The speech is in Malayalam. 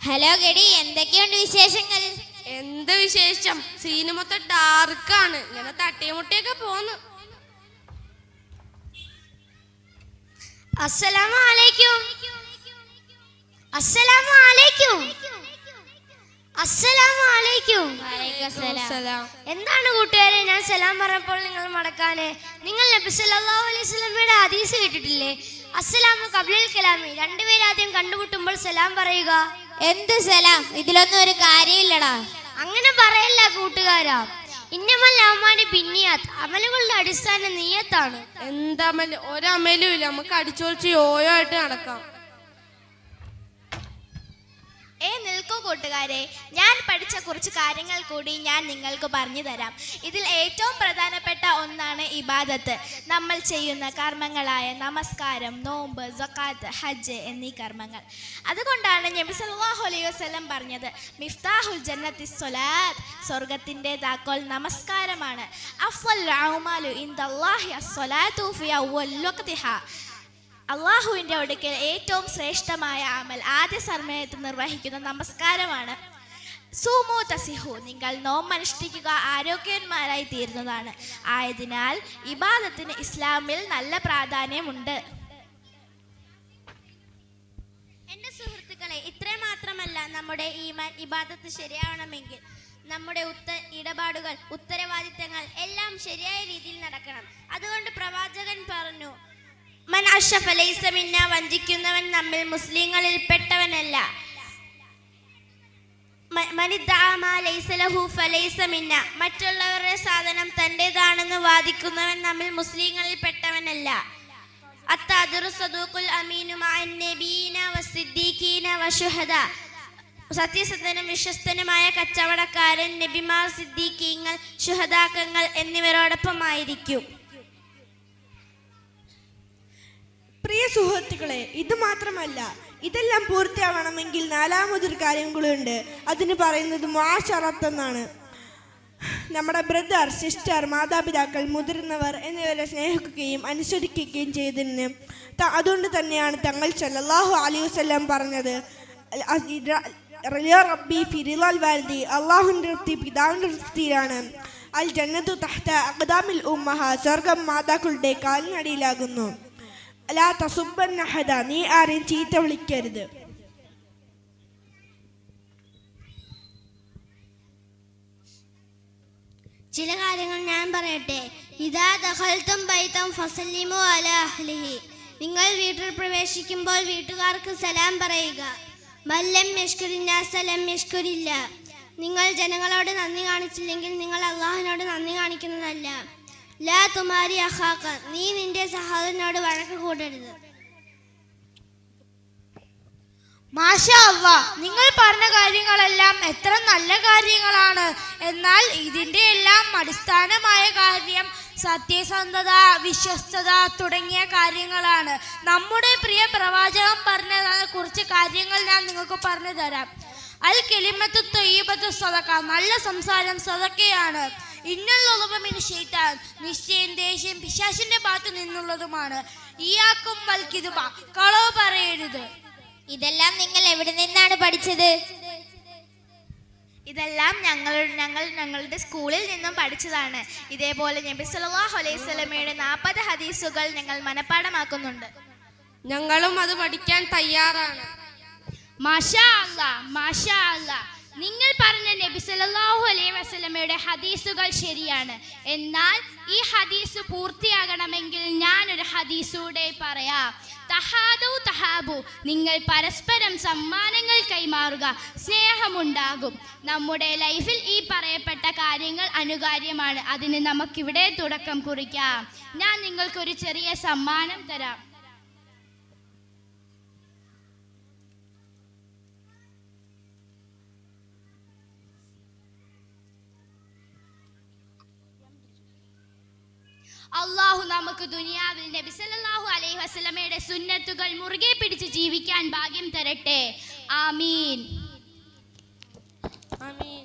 ഹലോ ഗഡി, എന്തൊക്കെയുണ്ട് വിശേഷങ്ങൾ? എന്ത് വിശേഷം? സീന് മൊത്തം ഡാർക്കാണ്. ഇങ്ങനെ തട്ടിമുട്ടിയൊക്കെ പോന്നു. അസ്സലാമു അലൈക്കും. അസ്സലാമു അലൈക്കും. അസ്സലാമു അലൈക്കും. എന്താണ് കൂട്ടുകാരെ, ഞാൻ സലാം പറഞ്ഞപ്പോൾ നിങ്ങൾ മടക്കാന്? നിങ്ങൾ നബി സല്ലല്ലാഹു അലൈഹി വസല്ലമയുടെ ഹദീസ് കേട്ടിട്ടില്ലേ? അസ്സലാമു ഖബ്ലൽ കലാമി. രണ്ടുപേരും ആദ്യം കണ്ടുമുട്ടുമ്പോൾ സലാം പറയുക. എന്ത് സലാം? ഇതിലൊന്നും ഒരു കാര്യമില്ലടാ. അങ്ങനെ പറയല്ല കൂട്ടുകാരാ. ഇന്നമൽ അമാലു ബിന്നിയാത്ത്. അമലുകളുടെ അടിസ്ഥാനം നിയ്യത്താണ്. എന്തമൽ? ഒരമലും ഇല്ല. നമുക്ക് അടിച്ചൊളിച്ച് യോയോ ആയിട്ട് നടക്കാം. നിൽക്കൂ കൂട്ടുകാരെ, ഞാൻ പഠിച്ച കുറച്ച് കാര്യങ്ങൾ കൂടി ഞാൻ നിങ്ങൾക്ക് പറഞ്ഞു തരാം. ഇതിൽ ഏറ്റവും പ്രധാനപ്പെട്ട ഒന്നാണ് ഇബാദത്ത്. നമ്മൾ ചെയ്യുന്ന കർമ്മങ്ങളായ നമസ്കാരം, നോമ്പ്, സക്കാത്ത്, ഹജ്ജ് എന്നീ കർമ്മങ്ങൾ. അതുകൊണ്ടാണ് നബി സല്ലല്ലാഹു അലൈഹി വസല്ലം പറഞ്ഞത്, മിഫ്താഹുൽ ജന്നത്തി സ്വലാത്ത്. സ്വർഗത്തിന്റെ താക്കോൽ നമസ്കാരമാണ്. അഫ്ളൽ അഅ്മാലു ഇൻദല്ലാഹി അസ്സലാത്തു ഫി അവ്വൽ വഖ്തിഹാ. അള്ളാഹുവിൻ്റെ അടുക്കൽ ഏറ്റവും ശ്രേഷ്ഠമായ അമൽ ആദ്യ സമയത്ത് നിർവഹിക്കുന്ന നമസ്കാരമാണ്. സൂമു തസിഹു. നിങ്ങൾ നോമ്പനുഷ്ഠിക്കുക, ആരോഗ്യവാന്മാരായി തീരുന്നതാണ്. ആയതിനാൽ ഇബാദത്തിന് ഇസ്ലാമിൽ നല്ല പ്രാധാന്യമുണ്ട്. എൻ്റെ സുഹൃത്തുക്കളെ, ഇത്രയും മാത്രമല്ല, നമ്മുടെ ഈമാൻ ഇബാദത്ത് ശരിയാവണമെങ്കിൽ നമ്മുടെ ഇടപാടുകൾ, ഉത്തരവാദിത്തങ്ങൾ എല്ലാം ശരിയായ രീതിയിൽ നടക്കണം. അതുകൊണ്ട് പ്രവാചകൻ പറഞ്ഞു, മൻ അശഫ ലൈസ മിന്ന. വഞ്ചിക്കുന്നവൻ നമ്മിൽ മുസ്ലിങ്ങളിൽ പെട്ടവനല്ല. മനിദ്ദഅമാ ലൈസ ലഹു ഫലൈസ മിന്ന. മറ്റുള്ളവരുടെ സാധനം തൻ്റെതാണെന്ന് വാദിക്കുന്നവൻ നമ്മിൽ മുസ്ലിങ്ങളിൽ പെട്ടവനല്ല. അത്താദിറു സദൂഖുൽ അമീനു മഅൻ നബിയീന വസിദ്ദീഖീന വശുഹദാ. സത്യസന്ധനും വിശ്വസ്തനുമായ കച്ചവടക്കാരൻ നബിമാർ, സിദ്ദീഖീങ്ങൾ, ശുഹദാക്കൾ എന്നിവരോടൊപ്പമായിരിക്കും. പ്രിയ സുഹൃത്തുക്കളെ, ഇത് മാത്രമല്ല, ഇതെല്ലാം പൂർത്തിയാവണമെങ്കിൽ നാലാമതൊരു കാര്യം കൂടിയുണ്ട്. അതിന് പറയുന്നത് മുആശറത്ത് എന്നാണ്. നമ്മുടെ ബ്രദർ, സിസ്റ്റർ, മാതാപിതാക്കൾ, മുതിർന്നവർ എന്നിവരെ സ്നേഹിക്കുകയും അനുസരിക്കുകയും ചെയ്തതിന് അതുകൊണ്ട് തന്നെയാണ് തങ്ങൾ സല്ലല്ലാഹു അലൈഹി വസല്ലം പറഞ്ഞത്, റബ്ബി ഫി റിളൽ വാലിദി. അള്ളാഹുവിൻ്റെ തൃപ്തി പിതാവിൻ്റെ തൃപ്തിയിലാണ്. അൽ ജന്നത്തു തഹ്ത അഖ്ദാമിൽ ഉമ്മഹ. സ്വർഗം മാതാക്കളുടെ കാലിനടിയിലാകുന്നു. ലാ തസുബ്ബന്ന അഹദ. നീ ആരെയും ചീത്ത വിളിക്കരുത്. ചില കാര്യങ്ങൾ ഞാൻ പറയട്ടെ. ഇദാ ദഖൽതും ബൈതൻ ഫസല്ലിമു അലാ അഹ്ലിഹി. നിങ്ങൾ വീട്ടിൽ പ്രവേശിക്കുമ്പോൾ വീട്ടുകാർക്ക് സലാം പറയുക. മല്ലം യഷ്കുരിന്നാസ ലം യഷ്കുരില്ല. നിങ്ങൾ ജനങ്ങളോട് നന്ദി കാണിച്ചില്ലെങ്കിൽ നിങ്ങൾ അള്ളാഹുവിനോട് നന്ദി കാണിക്കുന്നതല്ല. ലാ തുമാരി അഖാക. നീ നിന്റെ സഹോദരനോട് വഴക്ക് കൂടരുത്. മാഷാ അല്ലാഹ്, നിങ്ങൾ പറഞ്ഞ കാര്യങ്ങളെല്ലാം എത്ര നല്ല കാര്യങ്ങളാണ്. എന്നാൽ ഇതിൻ്റെ എല്ലാം അടിസ്ഥാനമായ കാര്യം സത്യസന്ധത, വിശ്വസ്തത തുടങ്ങിയ കാര്യങ്ങളാണ്. നമ്മുടെ പ്രിയ പ്രവാചകൻ പറഞ്ഞ കുറച്ച് കാര്യങ്ങൾ ഞാൻ നിങ്ങൾക്ക് പറഞ്ഞു തരാം. അൽ കലിമത്തു ത്വയ്യിബത്തു സദഖ. നല്ല സംസാരം സദഖയാണ്. ഇന്നുള്ളതുമിന് ശൈത്താൻ. നിശ്ചയം ദേഷ്യം പിശാചിന്റെ ഭാഗത്ത് നിന്നുള്ളതുമാണ്. ഈയാക്കും വൽകിതുബ. കളവ് പറയരുത്. ഇതെല്ലാം നിങ്ങൾ എവിടെ നിന്നാണ് പഠിച്ചത്? ഇതെല്ലാം ഞങ്ങളുടെ സ്കൂളിൽ നിന്നും പഠിച്ചതാണ്. ഇതേപോലെ നബി സല്ലല്ലാഹു അലൈഹി വസല്ലമയുടെ 40 ഹദീസുകൾ ഞങ്ങൾ മനഃപ്പാഠമാക്കുന്നുണ്ട്. ഞങ്ങളും അത് പഠിക്കാൻ തയ്യാറാണ്. മാഷാ അല്ലാഹ്, മാഷാ അല്ലാഹ്. നിങ്ങൾ പറഞ്ഞ നബി സല്ലല്ലാഹു അലൈഹി വസല്ലമയുടെ ഹദീസുകൾ ശരിയാണ്. എന്നാൽ ഈ ഹദീസ് പൂർത്തിയാകണമെങ്കിൽ ഞാനൊരു ഹദീസൂടെ പറയാം. തഹാദു തഹാബു. നിങ്ങൾ പരസ്പരം സമ്മാനങ്ങൾ കൈമാറുക, സ്നേഹമുണ്ടാകും. നമ്മുടെ ലൈഫിൽ ഈ പറയപ്പെട്ട കാര്യങ്ങൾ അനിവാര്യമാണ്. അതിന് നമുക്കിവിടെ തുടക്കം കുറിക്കാം. ഞാൻ നിങ്ങൾക്കൊരു ചെറിയ സമ്മാനം തരാം. അള്ളാഹു നമുക്ക് ദുനിയാവിൽ നബി സല്ലല്ലാഹു അലൈഹി വസല്ലമയുടെ സുന്നത്തുകൾ മുറുകെ പിടിച്ച് ജീവിക്കാൻ ഭാഗ്യം തരട്ടെ. ആമീൻ. ആമീൻ.